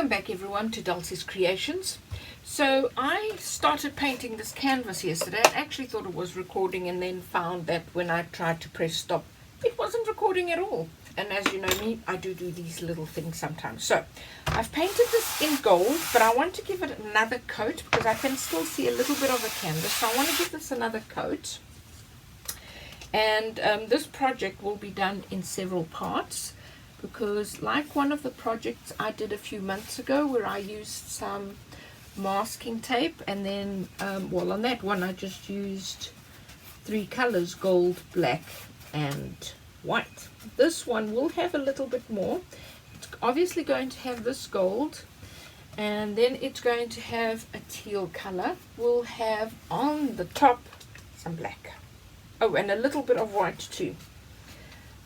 Welcome back everyone to Dulcie's Creations. So I started painting this canvas yesterday. I actually thought it was recording and then found that when I tried to press stop, it wasn't recording at all. And as you know me, I do these little things sometimes. So I've painted this in gold, but I want to give it another coat because I can still see a little bit of a canvas. So I want to give this another coat. And this project will be done in several parts, because like one of the projects I did a few months ago where I used some masking tape, and then well, on that one I just used 3 colors, gold, black and white. This one will have a little bit more. It's obviously going to have this gold, and then it's going to have a teal color. We'll have on the top some black, oh, and a little bit of white too.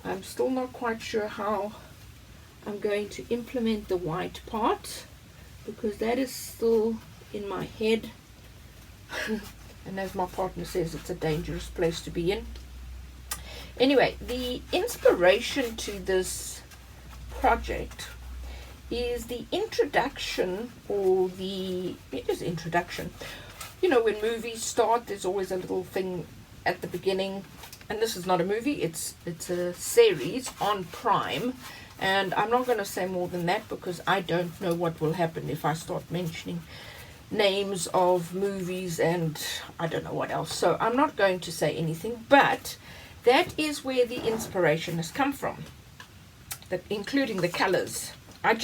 I'm still not quite sure how I'm going to implement the white part, because that is still in my head. And as my partner says, it's a dangerous place to be in. Anyway, the inspiration to this project is the introduction, or it is introduction. You know, when movies start, there's always a little thing at the beginning. And this is not a movie, it's a series on Prime. And I'm not going to say more than that, because I don't know what will happen if I start mentioning names of movies and I don't know what else. So I'm not going to say anything, but that is where the inspiration has come from, including the colors. I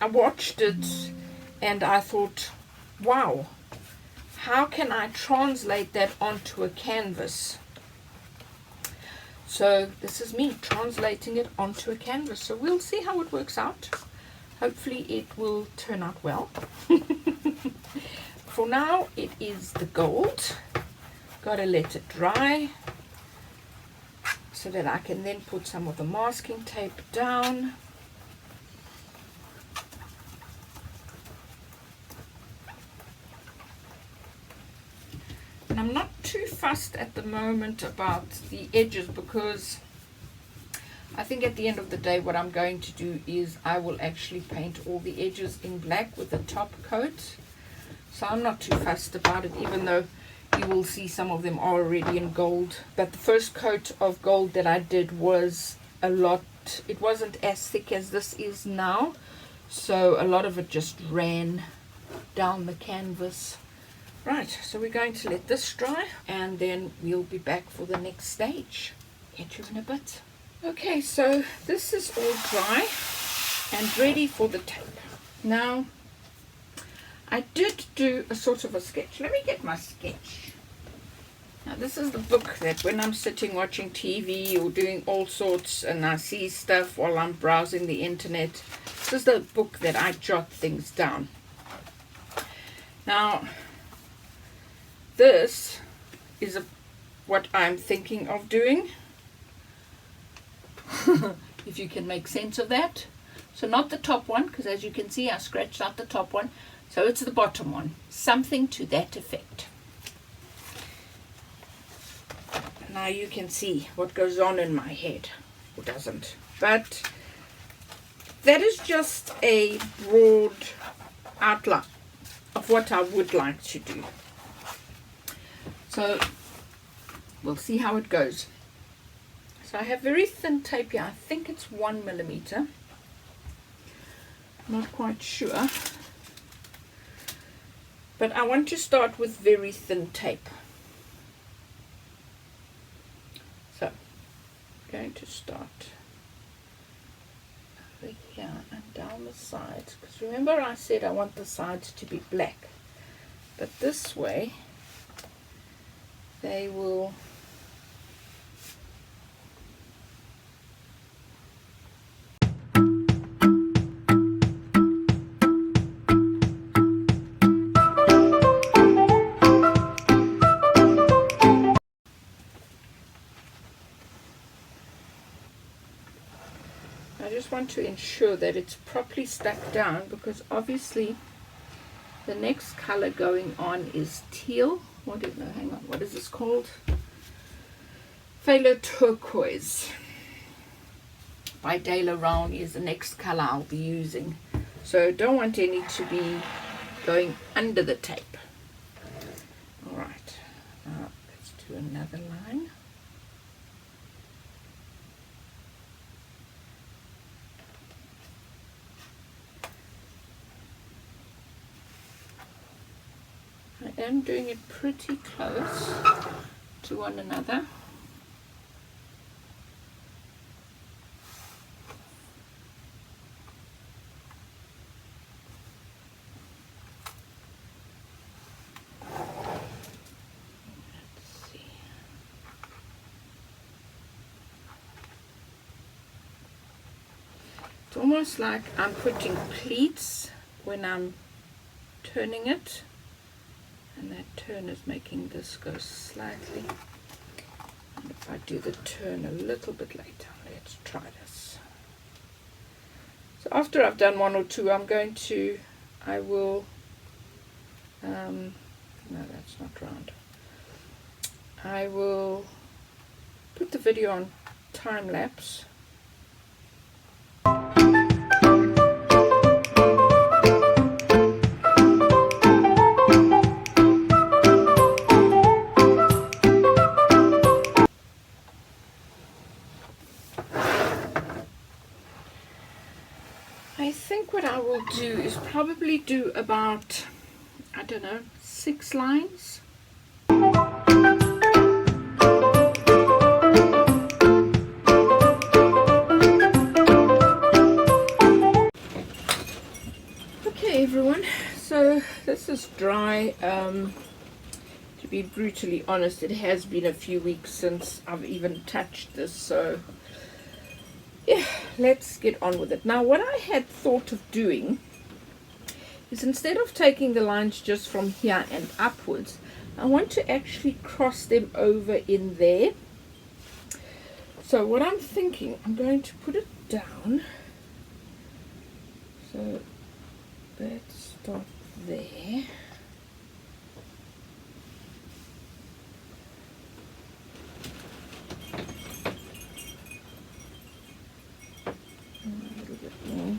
watched it and I thought, wow, how can I translate that onto a canvas? So this is me translating it onto a canvas. So we'll see how it works out. Hopefully it will turn out well. For now, it is the gold. Gotta let it dry so that I can then put some of the masking tape down. And I'm not too fussed at the moment about the edges, because I think at the end of the day what I'm going to do is I will actually paint all the edges in black with the top coat. So I'm not too fussed about it, even though you will see some of them are already in gold. But the first coat of gold that I did was it wasn't as thick as this is now, so a lot of it just ran down the canvas. Right, so we're going to let this dry and then we'll be back for the next stage. Catch you in a bit. Okay, so this is all dry and ready for the tape. Now, I did do a sort of a sketch. Let me get my sketch. Now, this is the book that when I'm sitting watching TV or doing all sorts and I see stuff while I'm browsing the internet, this is the book that I jot things down. Now, this is what I'm thinking of doing. If you can make sense of that. So not the top one, because as you can see I scratched out the top one. So it's the bottom one. Something to that effect. Now you can see what goes on in my head. Or doesn't. But that is just a broad outline of what I would like to do. So we'll see how it goes. So I have very thin tape here. I think it's 1 millimeter. Not quite sure. But I want to start with very thin tape. So I'm going to start over here and down the sides. Because remember I said I want the sides to be black. But this way they will I just want to ensure that it's properly stuck down, because obviously the next color going on is teal. Hang on, what is this called? Phthalo Turquoise by Daler Rowney is the next color I'll be using. So don't want any to be going under the tape. All right, now let's do another line. I am doing it pretty close to one another. It's almost like I'm putting pleats when I'm turning it, and that turn is making this go slightly. And if I do the turn a little bit later, let's try this. So after I've done one or two, I will, no, that's not round. I will put the video on time lapse. I think what I will do is probably do about, I don't know, 6 lines. Okay everyone, so this is dry. To be brutally honest, it has been a few weeks since I've even touched this, so yeah, let's get on with it. Now what I had thought of doing is, instead of taking the lines just from here and upwards, I want to actually cross them over in there. So what I'm thinking, I'm going to put it down. So let's start there. A little bit more.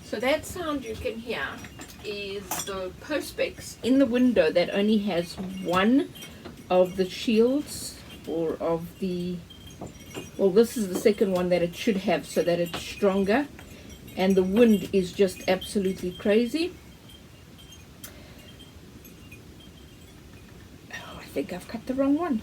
So that sound you can hear is the Perspex in the window that only has one of the shields, or of the, well, this is the second one that it should have, so that it's stronger, and the wind is just absolutely crazy. Oh, I think I've cut the wrong one.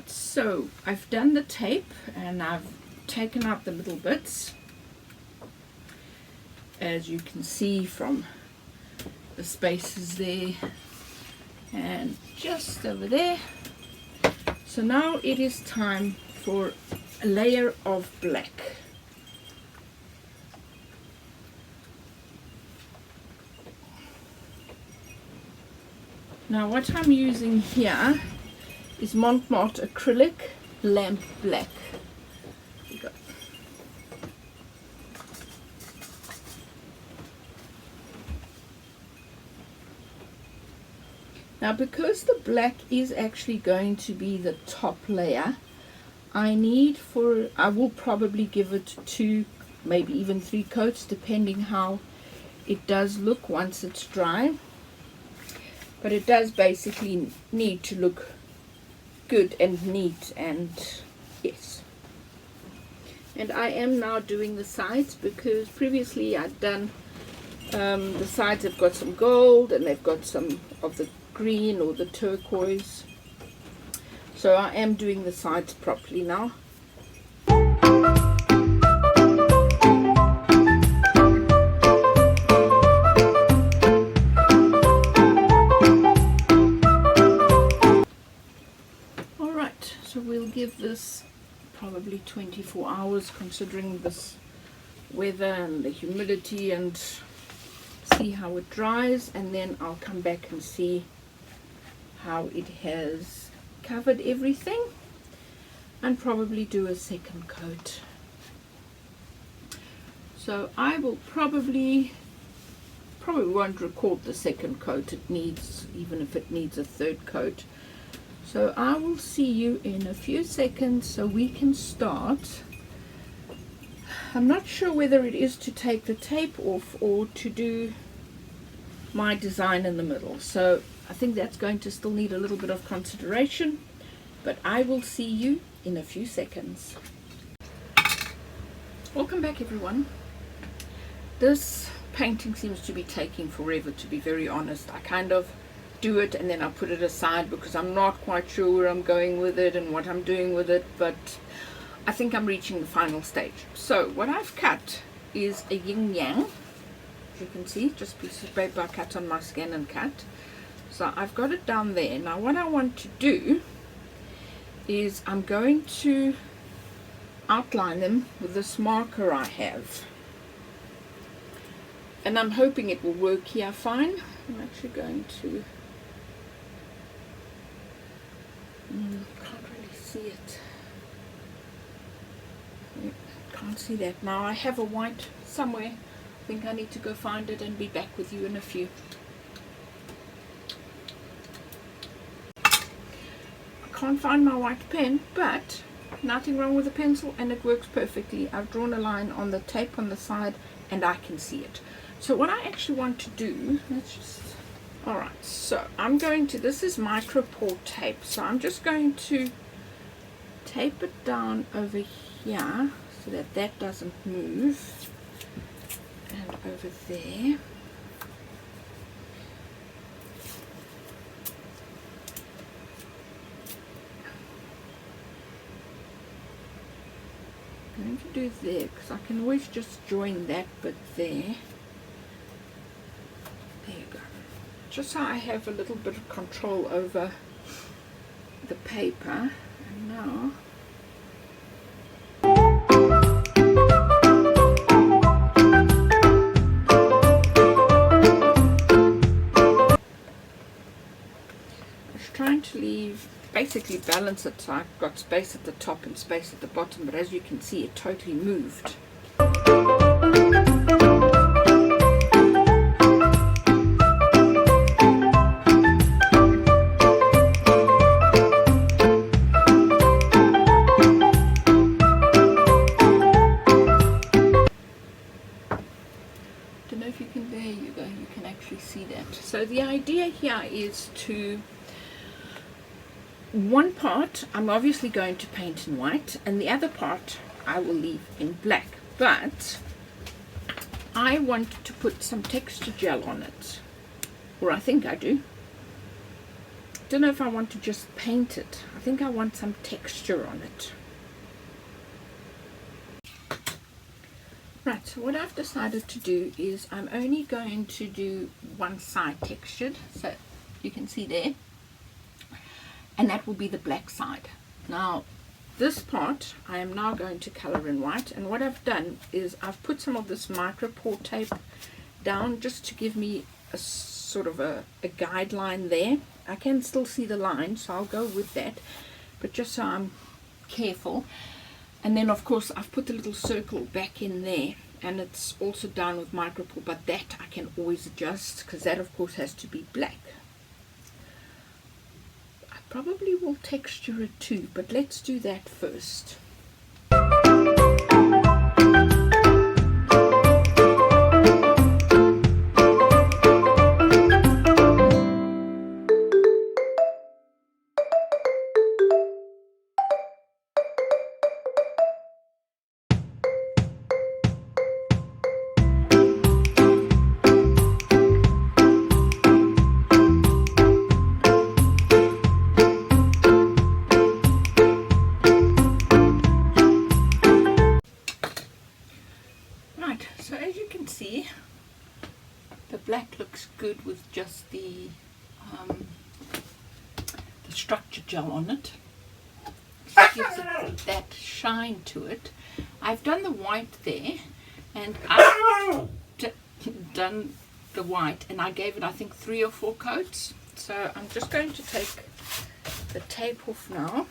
So I've done the tape and I've taken out the little bits, as you can see from the spaces there and just over there. So now it is time for a layer of black. Now what I'm using here is Montmartre acrylic lamp black. Here you go. Now because the black is actually going to be the top layer, I will probably give it 2, maybe even 3 coats, depending how it does look once it's dry. But it does basically need to look good and neat, and yes. And I am now doing the sides, because previously I'd done the sides have got some gold and they've got some of the green or the turquoise. So I am doing the sides properly now. probably 24 hours considering this weather and the humidity, and see how it dries, and then I'll come back and see how it has covered everything, and probably do a second coat. So I will probably won't record the second coat. It needs, even if it needs a third coat. So I will see you in a few seconds so we can start. I'm not sure whether it is to take the tape off or to do my design in the middle. So I think that's going to still need a little bit of consideration, but I will see you in a few seconds. Welcome back, everyone. This painting seems to be taking forever, to be very honest. I kind of do it and then I put it aside because I'm not quite sure where I'm going with it and what I'm doing with it, but I think I'm reaching the final stage. So what I've cut is a yin yang. As you can see, just pieces of paper I cut on my scan and cut. So I've got it down there. Now what I want to do is I'm going to outline them with this marker I have. And I'm hoping it will work here fine. I'm actually going to... can't really see it. Can't see that. Now I have a white somewhere. I think I need to go find it and be back with you in a few. I can't find my white pen, but nothing wrong with the pencil and it works perfectly. I've drawn a line on the tape on the side and I can see it. So what I actually want to do, alright, so I'm going to, this is micropore tape, so I'm just going to tape it down over here so that that doesn't move, and over there. I'm going to do there because I can always just join that bit there. There you go. Just so I have a little bit of control over the paper. And now I was trying to leave, basically balance it so I've got space at the top and space at the bottom, but as you can see it totally moved. So the idea here is to, one part I'm obviously going to paint in white and the other part I will leave in black, but I want to put some texture gel on it, or I think I do. Don't know if I want to just paint it. I think I want some texture on it. Right, so what I've decided to do is I'm only going to do one side textured, so you can see there, and that will be the black side. Now this part I am now going to color in white, and what I've done is I've put some of this micropore tape down just to give me a sort of a guideline there. I can still see the line, so I'll go with that, but just so I'm careful. And then of course I've put the little circle back in there, and it's also down with micropore, but that I can always adjust because that of course has to be black. I probably will texture it too, but let's do that first. So as you can see, the black looks good with just the structure gel on it. gives it that shine to it. I've done the white there, and I've done the white, and I gave it, I think, 3 or 4 coats. So I'm just going to take the tape off now.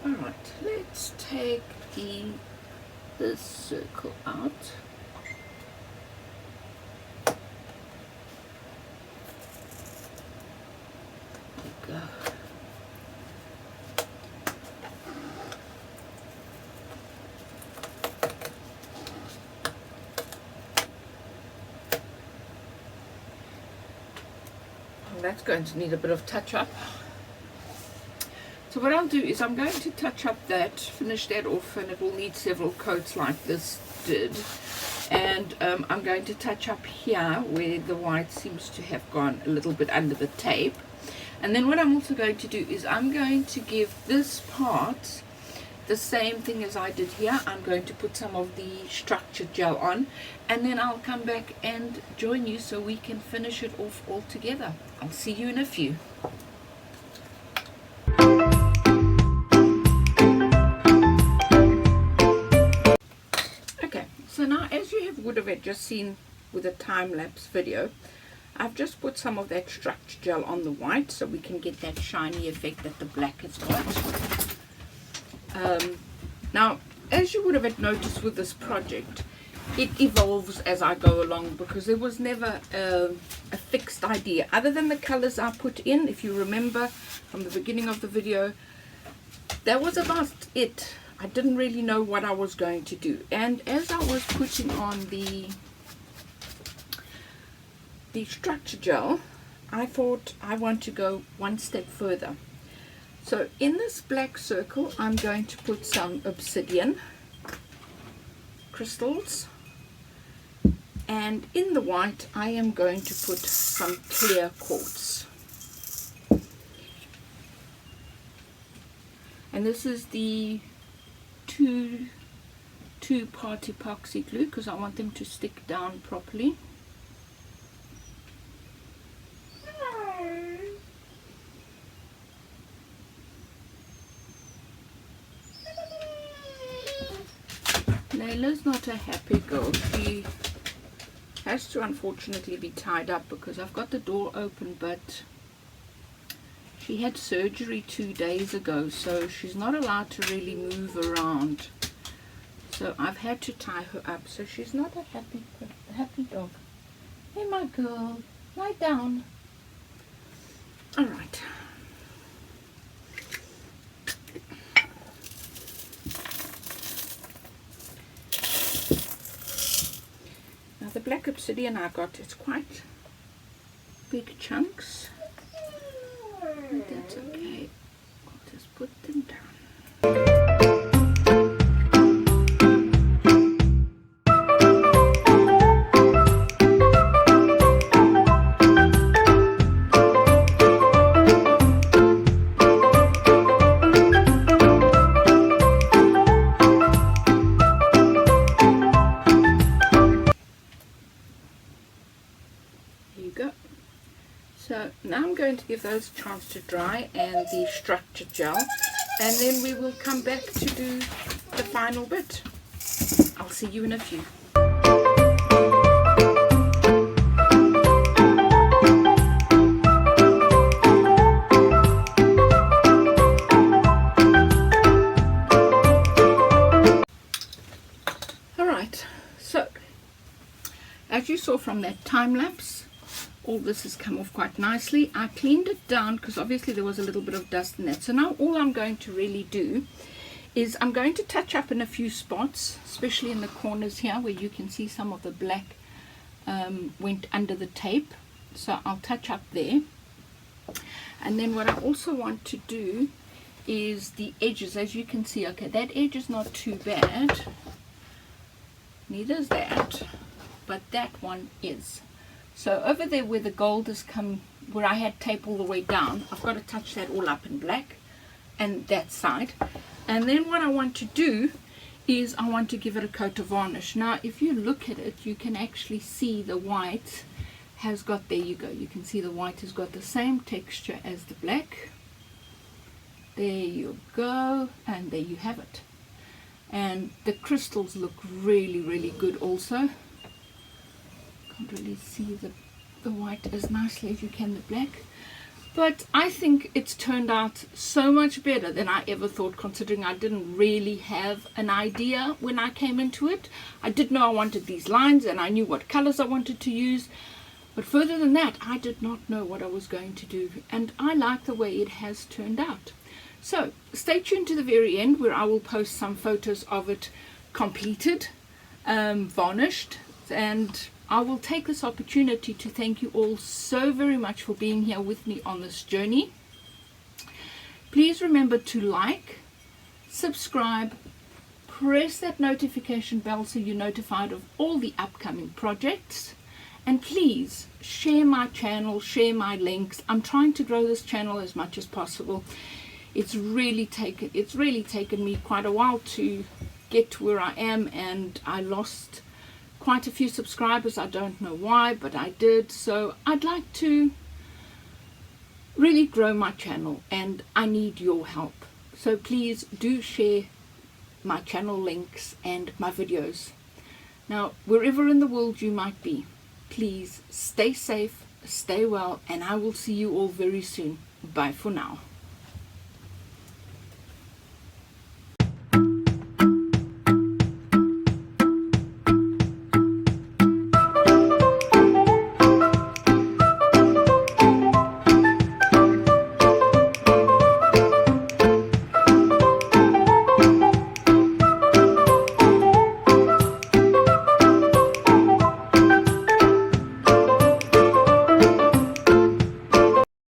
Alright, let's take this circle out. Go. Well, that's going to need a bit of touch up. So what I'll do is I'm going to touch up that, finish that off, and it will need several coats like this did. And I'm going to touch up here where the white seems to have gone a little bit under the tape. And then what I'm also going to do is I'm going to give this part the same thing as I did here. I'm going to put some of the structured gel on, and then I'll come back and join you so we can finish it off all together. I'll see you in a few. Okay, so now as you would have just seen with a time-lapse video, I've just put some of that structure gel on the white so we can get that shiny effect that the black has got. Now, as you would have noticed with this project, it evolves as I go along, because there was never a fixed idea other than the colors I put in. If you remember from the beginning of the video, that was about it. I didn't really know what I was going to do, and as I was putting on the structure gel, I thought I want to go one step further. So in this black circle I'm going to put some obsidian crystals, and in the white I am going to put some clear quartz. And this is the two-part epoxy glue because I want them to stick down properly. Layla's not a happy girl. She has to unfortunately be tied up because I've got the door open, but she had surgery 2 days ago, so she's not allowed to really move around. So I've had to tie her up. So she's not a happy dog. Hey, my girl, lie down. All right. Now the black obsidian I got, it's quite big chunks. But that's okay. I'll just put them down. So now I'm going to give those a chance to dry and the structure gel, and then we will come back to do the final bit. I'll see you in a few. Alright, so as you saw from that time lapse, all this has come off quite nicely. I cleaned it down because obviously there was a little bit of dust in that. So now all I'm going to really do is I'm going to touch up in a few spots, especially in the corners here where you can see some of the black went under the tape. So I'll touch up there. And then what I also want to do is the edges. As you can see, okay, that edge is not too bad. Neither is that, but that one is. So over there where the gold has come where I had tape all the way down, I've got to touch that all up in black, and that side. And then what I want to do is I want to give it a coat of varnish. Now if you look at it, you can actually see the white has got, there you go, you can see the white has got the same texture as the black. There you go, and there you have it. And the crystals look really, really good also. Can't really see the white as nicely as you can the black. But I think it's turned out so much better than I ever thought, considering I didn't really have an idea when I came into it. I did know I wanted these lines and I knew what colors I wanted to use. But further than that, I did not know what I was going to do. And I like the way it has turned out. So stay tuned to the very end, where I will post some photos of it completed, varnished, and I will take this opportunity to thank you all so very much for being here with me on this journey. Please remember to like, subscribe, press that notification bell so you're notified of all the upcoming projects, and please share my channel, share my links. I'm trying to grow this channel as much as possible. It's really taken me quite a while to get to where I am, and I lost quite a few subscribers. I don't know why, but I did. So I'd like to really grow my channel, and I need your help. So please do share my channel links and my videos. Now, wherever in the world you might be, please stay safe, stay well, and I will see you all very soon. Bye for now.